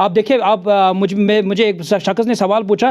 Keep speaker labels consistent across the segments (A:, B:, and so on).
A: آپ دیکھیں آپ مجھے ایک شخص نے سوال پوچھا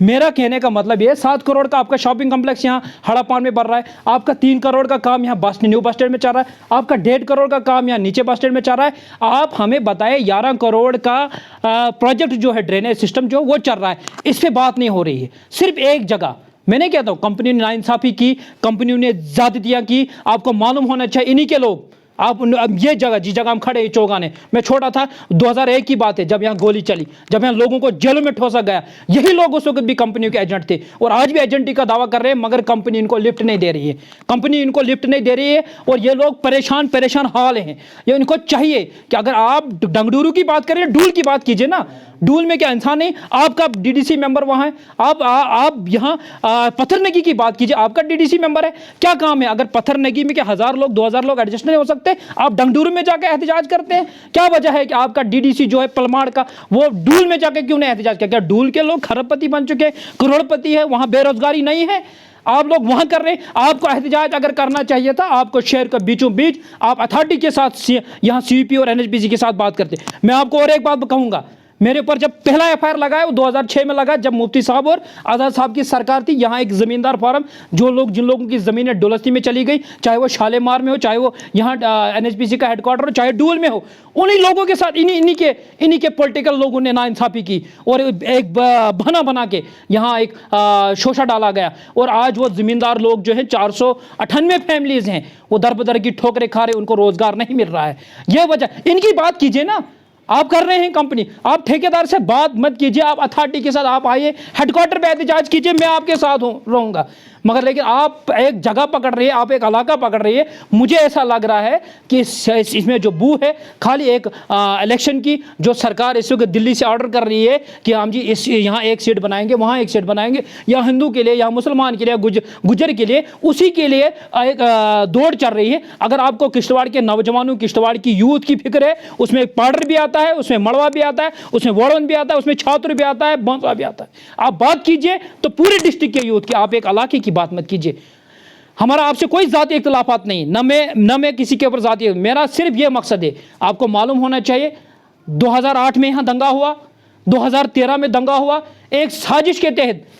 A: میرا کہنے کا مطلب یہ 7 کروڑ کا آپ کا شاپنگ کمپلیکس یہاں ہڑا پان میں بڑھ رہا ہے, آپ کا 3 کروڑ کا کام یہاں نیو بس اسٹینڈ میں چل رہا ہے, آپ کا 1.5 کروڑ کا کام یہاں نیچے بس اسٹینڈ میں چل رہا ہے. آپ ہمیں بتائیں 11 کروڑ کا پروجیکٹ جو ہے ڈرینیج سسٹم جو وہ چل رہا ہے, اس پہ بات نہیں ہو رہی ہے. صرف ایک جگہ میں نہیں کہتا ہوں کمپنی نے ناانصافی کی, کمپنیوں نے زیادتیاں کی, آپ کو معلوم ہونا چاہیے انہی کے لوگ. آپ یہ جگہ جس جگہ ہم کھڑے ہیں چوگانے میں چھوٹا تھا 2001 کی بات ہے جب یہاں گولی چلی, جب یہاں لوگوں کو جیلوں میں ٹھوسا گیا, یہی لوگ اس وقت بھی کمپنیوں کے ایجنٹ تھے اور آج بھی ایجنٹی کا دعویٰ کر رہے ہیں, مگر کمپنی ان کو لفٹ نہیں دے رہی ہے. کمپنی ان کو لفٹ نہیں دے رہی ہے اور یہ لوگ پریشان حال ہیں. یہ ان کو چاہیے کہ اگر آپ ڈنگڈورو کی بات کریں ڈول کی بات کیجئے نا. ڈول میں کیا انسان نہیں, آپ کا DDC ممبر وہاں ہے, آپ یہاں پتھر نگی کی بات کیجئے, آپ کا DDC ممبر ہے, کیا کام ہے؟ اگر پتھر نگی میں کیا 1000 لوگ 2000 لوگ ایڈجسٹ نہیں ہو سکتے, آپ ڈنگڈورو میں جا کے احتجاج کرتے ہیں. کیا وجہ ہے کہ آپ کا DDC جو ہے پلماڑ کا وہ ڈول میں جا کے کیوں نہیں احتجاج کیا؟ کیا ڈول کے لوگ کھرب پتی بن چکے, کروڑ پتی ہے, وہاں بے روزگاری نہیں ہے, آپ لوگ وہاں کر رہے ہیں؟ آپ کو احتجاج اگر کرنا چاہیے تھا آپ کو شہر کا بیچوں بیچ آپ اتھارٹی کے ساتھ یہاں CP اور NHPC کے ساتھ بات کرتے. میں آپ کو اور ایک بات کہوں گا, میرے اوپر جب پہلا FIR لگا ہے وہ 2006 میں لگا جب مفتی صاحب اور آزاد صاحب کی سرکار تھی. یہاں ایک زمیندار فارم جن لوگوں کی زمینیں ڈولستی میں چلی گئی, چاہے وہ شالیمار میں ہو, چاہے وہ یہاں NHPC کا ہیڈ کوارٹر ہو, چاہے ڈول میں ہو, انہی لوگوں کے ساتھ انہی کے پولیٹیکل لوگوں نے ناانصافی کی اور ایک بہانہ بنا کے یہاں ایک شوشہ ڈالا گیا. اور آج وہ زمیندار لوگ جو ہیں 498 فیملیز ہیں وہ در بدر کی ٹھوکریں کھا رہے, ان کو روزگار نہیں مل رہا ہے. یہ وجہ, ان کی بات کیجئے نا. آپ کر رہے ہیں کمپنی, آپ ٹھیکیدار سے بات مت کیجئے, آپ اتھارٹی کے ساتھ آپ آئیے ہیڈ کوارٹر پہ احتجاج کیجئے, میں آپ کے ساتھ رہوں گا. مگر لیکن آپ ایک جگہ پکڑ رہی ہے, آپ ایک علاقہ پکڑ رہی ہے. مجھے ایسا لگ رہا ہے کہ اس میں جو بو ہے خالی ایک الیکشن کی, جو سرکار اس وقت دلی سے آرڈر کر رہی ہے کہ ہم جی یہاں ایک سیٹ بنائیں گے, وہاں ایک سیٹ بنائیں گے, یا ہندو کے لیے یا مسلمان کے لیے گجر کے لیے, اسی کے لیے ایک دوڑ چل رہی ہے. اگر آپ کو کشتواڑ کے نوجوانوں, کشتواڑ کی یوتھ کی فکر ہے, اس میں پاڈر بھی آتا ہے, اس میں مڑوا بھی آتا ہے, اس میں وڑون بھی آتا ہے, اس میں چھاتر بھی آتا ہے, بونسا بھی آتا ہے. آپ بات کیجئے تو پورے ڈسٹرکٹ کے یوتھ کی, آپ ایک علاقے کی بات مت کیجئے. ہمارا آپ سے کوئی ذاتی اختلافات نہیں, نہ میں کسی کے اوپر ذاتی, میرا صرف یہ مقصد ہے. آپ کو معلوم ہونا چاہیے 2008 میں یہاں دنگا ہوا, 2013 میں دنگا ہوا, ایک سازش کے تحت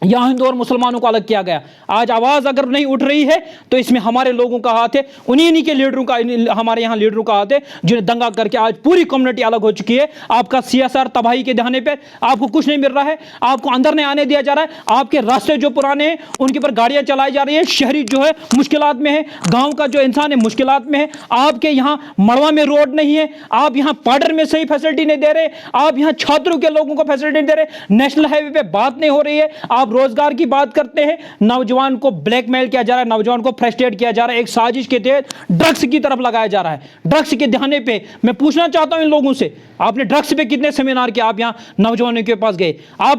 A: یہاں ہندو اور مسلمانوں کو الگ کیا گیا. آج آواز اگر نہیں اٹھ رہی ہے تو اس میں ہمارے لوگوں کا ہاتھ ہے, انہی کے لیڈروں کا, ہمارے یہاں لیڈروں کا ہاتھ ہے جنہیں دنگا کر کے آج پوری کمیونٹی الگ ہو چکی ہے. آپ کا CSR تباہی کے دہانے پہ, آپ کو کچھ نہیں مل رہا ہے, آپ کو اندر نہیں آنے دیا جا رہا ہے. آپ کے راستے جو پرانے ہیں ان کے پر گاڑیاں چلائی جا رہی ہیں, شہری جو ہے مشکلات میں ہے, گاؤں کا جو انسان ہے مشکلات میں ہے. آپ کے یہاں مڑوا میں روڈ نہیں ہے, آپ یہاں پاڈر میں صحیح فیسلٹی نہیں دے رہے, آپ یہاں چھاتروں کے لوگوں کو فیسلٹی نہیں دے رہے, نیشنل ہائی وے پہ بات نہیں ہو رہی ہے. آپ روزگار کی بات کرتے ہیں, نوجوان کو بلیک میل کیا جا رہا ہے, نوجوان کو فرسٹریٹ کیا جا رہا ہے, ایک سازش کے تحت ڈرگس کی طرف لگایا جا رہا ہے. ڈرگس کے دہانے پہ میں پوچھنا چاہتا ہوں ان لوگوں سے, آپ نے ڈرگس پہ کتنے سیمینار کیا, آپ یہاں نوجوانوں کے پاس گئے؟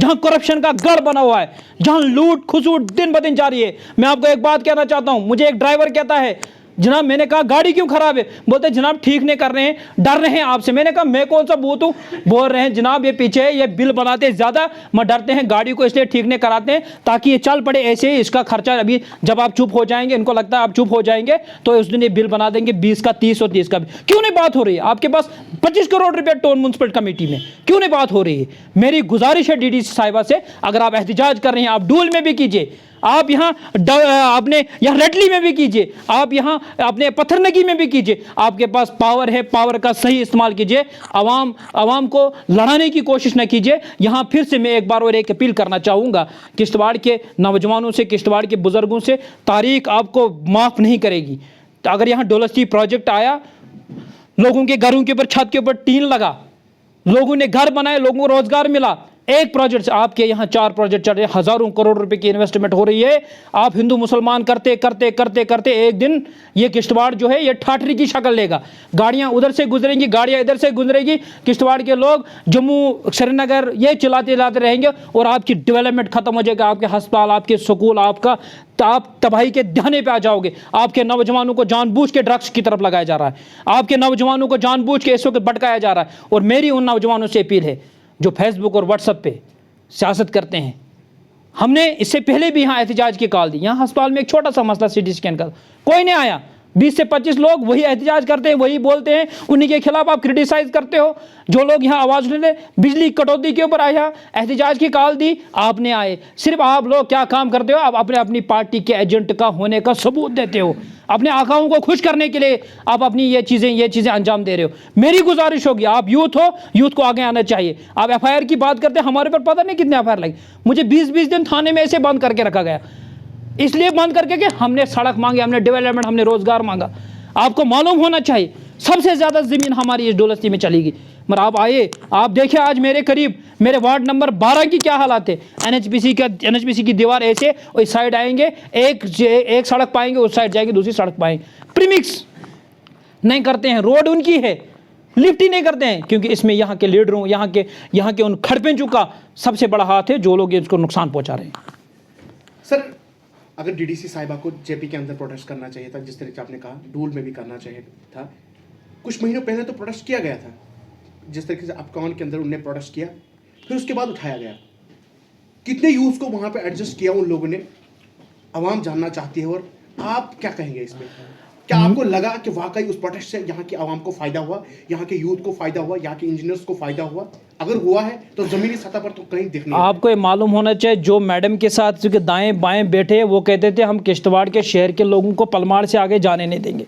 A: جہاں کرپشن کا گڑھ بنا ہوا ہے, جہاں لوٹ کھسوٹ دن بدن جاری ہے. میں آپ کو ایک بات کہنا چاہتا ہوں, مجھے ایک ڈرائیور کہتا ہے جناب, میں نے کہا گاڑی کیوں خراب ہے, بولتے جناب ٹھیک نہیں کر رہے ہیں, ڈر رہے ہیں آپ سے. میں نے کہا میں کون سا بھوت ہوں, بول رہے ہیں جناب یہ پیچھے یہ بل بناتے زیادہ, میں ڈرتے ہیں گاڑی کو اس لیے ٹھیک نہیں کراتے ہیں تاکہ یہ چل پڑے ایسے ہی, اس کا خرچہ ابھی جب آپ چپ ہو جائیں گے, ان کو لگتا ہے آپ چپ ہو جائیں گے تو اس دن یہ بل بنا دیں گے 20 کا 30 اور 30 کا. کیوں نہیں بات ہو رہی ہے آپ کے پاس 25 کروڑ روپے ٹون میونسپل کمیٹی میں, کیوں نہیں بات ہو رہی ہے؟ میری گزارش ہے DDC صاحبہ سے, اگر آپ احتجاج کر رہے ہیں آپ ڈول میں بھی کیجئے, آپ یہاں اپنے یہاں رٹلی میں بھی کیجئے, آپ یہاں اپنے پتھر نگی میں بھی کیجئے. آپ کے پاس پاور ہے, پاور کا صحیح استعمال کیجئے, عوام کو لڑانے کی کوشش نہ کیجئے. یہاں پھر سے میں ایک بار اور ایک اپیل کرنا چاہوں گا کشتواڑ کے نوجوانوں سے, کشتواڑ کے بزرگوں سے, تاریخ آپ کو معاف نہیں کرے گی. اگر یہاں ڈولستی پروجیکٹ آیا, لوگوں کے گھروں کے اوپر چھت کے اوپر ٹین لگا, لوگوں نے گھر بنائے, لوگوں کو روزگار ملا, ایک پروجیکٹ سے آپ کے یہاں 4 پروجیکٹ چل رہے ہیں, ہزاروں کروڑ روپے کی انویسٹمنٹ ہو رہی ہے. آپ ہندو مسلمان کرتے کرتے کرتے کرتے ایک دن یہ کشتواڑ جو ہے یہ ٹھاٹری کی شکل لے گا. گاڑیاں ادھر سے گزریں گی, گاڑیاں ادھر سے گزریں گی, کشتواڑ کے لوگ جموں سری نگر یہ چلاتے رہیں گے اور آپ کی ڈیولپمنٹ ختم ہو جائے گا. آپ کے ہسپتال, آپ کے سکول, آپ تباہی کے دہانے پہ آ جاؤ گے. آپ کے نوجوانوں کو جان بوجھ کے ڈرگس کی طرف لگایا جا رہا ہے, آپ کے نوجوانوں کو جان بوجھ کے اس وقت بھٹکایا جا رہا ہے. اور میری ان نوجوانوں سے اپیل ہے جو فیس بک اور واٹس ایپ پہ سیاست کرتے ہیں, ہم نے اس سے پہلے بھی یہاں احتجاج کی کال دی. یہاں ہسپتال میں ایک چھوٹا سا مسئلہ سی ٹی اسکین کا, کوئی نہیں آیا. 20 سے 25 لوگ وہی احتجاج کرتے ہیں, وہی بولتے ہیں, انہی کے خلاف آپ کرٹیسائز کرتے ہو. جو لوگ یہاں آواز اٹھاتے ہیں, بجلی کٹوتی کے اوپر آیا, احتجاج کی کال دی, آپ نے آئے. صرف آپ لوگ کیا کام کرتے ہو, آپ اپنی پارٹی کے ایجنٹ کا ہونے کا ثبوت دیتے ہو. اپنے آقاؤں کو خوش کرنے کے لیے آپ اپنی یہ چیزیں انجام دے رہے ہو. میری گزارش ہوگی, آپ یوتھ ہو, یوتھ کو آگے آنا چاہیے. آپ ایف آئی آر کی بات کرتے ہیں, ہمارے پر پتہ نہیں کتنے ایف آئی آر لگے. مجھے 20 دن تھانے میں ایسے بند کر کے رکھا گیا, اس لیے بند کر کے کہ ہم نے سڑک مانگی, ہم نے ڈیولپمنٹ, ہم نے روزگار مانگا. آپ کو معلوم ہونا چاہیے سب سے زیادہ زمین ہماری اس ڈولستی میں چلی گئی. مگر آپ آئے, آپ دیکھیں آج میرے قریب میرے وارڈ نمبر 12 کی کیا حالات ہے. این ایچ پی سی کی دیوار ایسے, اس سائڈ آئیں گے ایک سڑک پائیں گے, اس سائڈ جائیں گے دوسری سڑک پائیں گے. پریمکس نہیں کرتے ہیں, روڈ ان کی ہے, لفٹ ہی نہیں کرتے ہیں, کیونکہ اس میں یہاں کے لیڈروں, یہاں کے ان کھڑپنچوں کا سب سے بڑا ہاتھ ہے, جو لوگ اس کو نقصان پہنچا رہے ہیں.
B: سر اگر ڈی ڈی سی صاحبہ کو جے پی کے اندر پروٹیسٹ کرنا چاہیے تھا, جس طریقے سے آپ نے کہا ڈول میں بھی کرنا چاہیے تھا, کچھ مہینوں پہلے تو پروٹیسٹ کیا گیا تھا, جس طریقے سے اپکون کے اندر انہوں نے پروٹیسٹ کیا, پھر اس کے بعد اٹھایا گیا. کتنے یوتھ کو وہاں پہ ایڈجسٹ کیا ان لوگوں نے, عوام جاننا چاہتی ہے. اور آپ کیا کہیں گے اس میں, کیا آپ کو لگا کہ واقعی اس پروٹیسٹ سے یہاں کی عوام کو فائدہ ہوا, یہاں کے یوتھ کو فائدہ ہوا, یہاں کے انجینئرس کو فائدہ ہوا؟ اگر ہوا ہے تو زمینی سطح پر تو کہیں دکھ نہیں.
A: آپ کو یہ معلوم ہونا چاہیے, جو میڈم کے ساتھ دائیں بائیں بیٹھے وہ کہتے تھے ہم کشتواڑ کے شہر کے لوگوں کو پلماڑ سے آگے جانے نہیں دیں گے.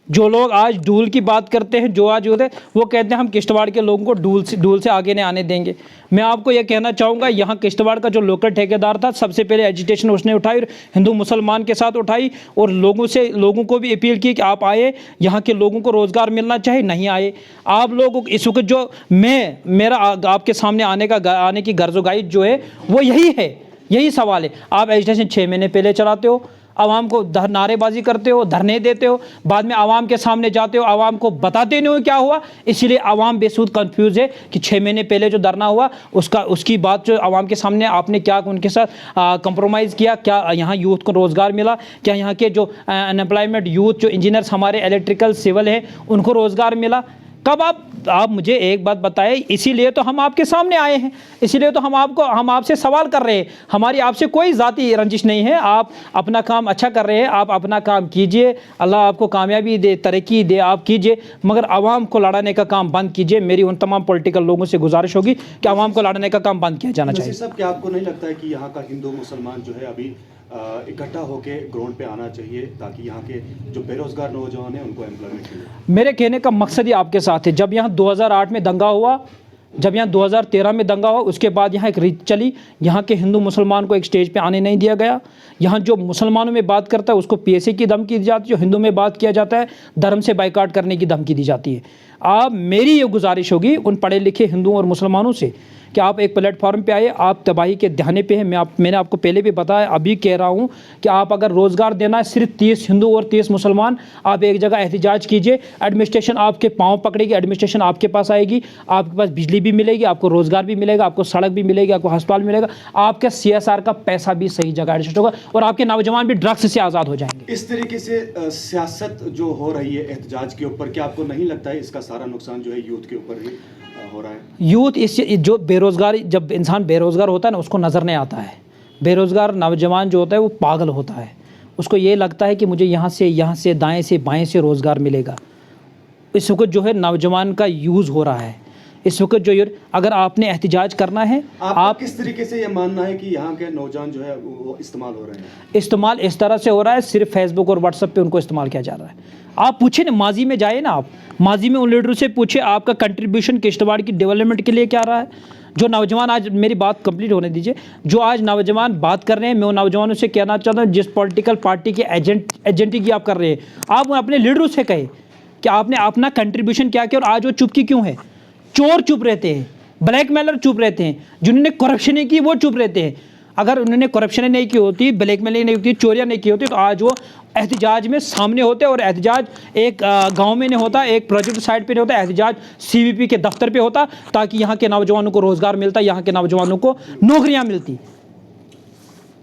A: جو لوگ آج ڈول کی بات کرتے ہیں, جو آج ہوتے ہیں, وہ کہتے ہیں ہم کشتواڑ کے لوگوں کو ڈول سے آگے نہیں آنے دیں گے. میں آپ کو یہ کہنا چاہوں گا, یہاں کشتواڑ کا جو لوکل ٹھیکیدار تھا, سب سے پہلے ایجیٹیشن اس نے اٹھائی, ہندو مسلمان کے ساتھ اٹھائی, اور لوگوں کو بھی اپیل کی کہ آپ آئے, یہاں کے لوگوں کو روزگار ملنا چاہیے. نہیں آئے. آپ لوگ اس وقت جو میرا آپ کے سامنے آنے کی غرض و غائب جو ہے وہ یہی ہے, یہی سوال ہے. آپ ایجیٹیشن 6 مہینے پہلے چلاتے ہو, عوام کو نعرے بازی کرتے ہو, دھرنے دیتے ہو, بعد میں عوام کے سامنے جاتے ہو, عوام کو بتاتے نہیں ہو کیا ہوا. اسی لیے عوام بے سود کنفیوز ہے کہ 6 مہینے پہلے جو دھرنا ہوا اس کی بات جو عوام کے سامنے آپ نے کیا ان کے ساتھ کمپرومائز کیا, کیا یہاں یوتھ کو روزگار ملا, کیا یہاں کے جو انپلائمنٹ یوتھ جو انجینئرس ہمارے الیکٹریکل سول ہیں ان کو روزگار ملا. کب آپ مجھے ایک بات بتائیں. اسی لیے تو ہم آپ کے سامنے آئے ہیں, اسی لیے تو ہم آپ سے سوال کر رہے ہیں. ہماری آپ سے کوئی ذاتی رنجش نہیں ہے, آپ اپنا کام اچھا کر رہے ہیں, آپ اپنا کام کیجئے, اللہ آپ کو کامیابی دے, ترقی دے, آپ کیجئے, مگر عوام کو لڑانے کا کام بند کیجئے. میری ان تمام پولیٹیکل لوگوں سے گزارش ہوگی کہ عوام کو لڑانے کا کام بند کیا جانا چاہیے.
C: نصیر صاحب, کیا آپ کو نہیں لگتا ہے کہ یہاں کا ہندو مسلمان جو ہے ابھی اکٹھا ہو کے گراؤنڈ پہ آنا چاہیے تاکہ یہاں کے جو بے روزگار نوجوان ہیں ان کو ایمپلائمنٹ ملے؟
A: میرے کہنے کا مقصد ہی آپ کے ساتھ ہے. جب یہاں 2008 میں دنگا ہوا, جب یہاں 2013 میں دنگا ہوا, اس کے بعد یہاں ایک ریت چلی, یہاں کے ہندو مسلمان کو ایک سٹیج پہ آنے نہیں دیا گیا. یہاں جو مسلمانوں میں بات کرتا ہے اس کو PSA کی دھمکی دی جاتی ہے, جو ہندو میں بات کیا جاتا ہے دھرم سے بائیکاٹ کرنے کی دھمکی دی جاتی ہے. آپ میری یہ گزارش ہوگی ان پڑھے لکھے ہندوؤں اور مسلمانوں سے کہ آپ ایک پلیٹ فارم پہ آئے, آپ تباہی کے دہانے پہ ہیں. میں نے آپ کو پہلے بھی بتایا, ابھی کہہ رہا ہوں کہ آپ اگر روزگار دینا ہے صرف 30 ہندو اور 30 مسلمان, آپ ایک جگہ احتجاج کیجئے, ایڈمنسٹریشن آپ کے پاؤں پکڑے گی, ایڈمنسٹریشن آپ کے پاس آئے گی, آپ کے پاس بجلی بھی ملے گی, آپ کو روزگار بھی ملے گا, آپ کو سڑک بھی ملے گی, آپ کو ہسپتال ملے گا, آپ کے CSR کا پیسہ بھی صحیح جگہ ایڈجسٹ ہوگا, اور آپ کے نوجوان بھی ڈرگس سے آزاد ہو جائیں گے.
C: اس طریقے سے سیاست جو ہو رہی ہے احتجاج کے اوپر, کیا آپ کو نہیں لگتا ہے اس کا سارا نقصان جو ہے یوتھ کے اوپر ہی ہو رہا ہے؟
A: یوتھ جو بے روزگاری, جب انسان بے روزگار ہوتا ہے نا اس کو نظر نہیں آتا ہے. بے روزگار نوجوان جو ہوتا ہے وہ پاگل ہوتا ہے, اس کو یہ لگتا ہے کہ مجھے یہاں سے دائیں سے بائیں سے روزگار ملے گا. اس وقت جو ہے نوجوان کا یوز ہو رہا ہے. اس وقت جو اگر آپ نے احتجاج کرنا ہے,
C: آپ کس طریقے سے یہ ماننا ہے کہ یہاں کے نوجوان جو ہے وہ استعمال ہو رہے ہیں؟
A: استعمال اس طرح سے ہو رہا ہے, صرف فیس بک اور واٹس ایپ پہ ان کو استعمال کیا جا رہا ہے. آپ پوچھیں نا, ماضی میں جائے نا, آپ ماضی میں ان لیڈروں سے پوچھیں آپ کا کنٹریبیوشن کشتواڑ کی ڈیولپمنٹ کے لیے کیا رہا ہے. جو نوجوان, آج میری بات کمپلیٹ ہونے دیجیے, جو آج نوجوان بات کر رہے ہیں, میں ان نوجوانوں سے کہنا چاہتا ہوں جس پولیٹیکل پارٹی کے ایجنٹی کی آپ کر رہے ہیں, آپ اپنے لیڈروں سے کہیں کہ آپ نے اپنا کنٹریبیوشن کیا کیا, اور آج وہ چپ کی کیوں ہے. چور چپ رہتے ہیں, بلیک میلر چپ رہتے ہیں, جنہوں نے کرپشن نہیں کی وہ چپ رہتے ہیں. اگر انہوں نے کرپشن نہیں کی ہوتی, بلیک میلنگ نہیں ہوتی, چوریاں نہیں کی ہوتی, تو آج وہ احتجاج میں سامنے ہوتے. اور احتجاج ایک گاؤں میں نہیں ہوتا, ایک پروجیکٹ سائٹ پہ نہیں ہوتا, احتجاج CVP کے دفتر پہ ہوتا, تاکہ یہاں کے نوجوانوں کو روزگار ملتا, یہاں کے نوجوانوں کو نوکریاں ملتی.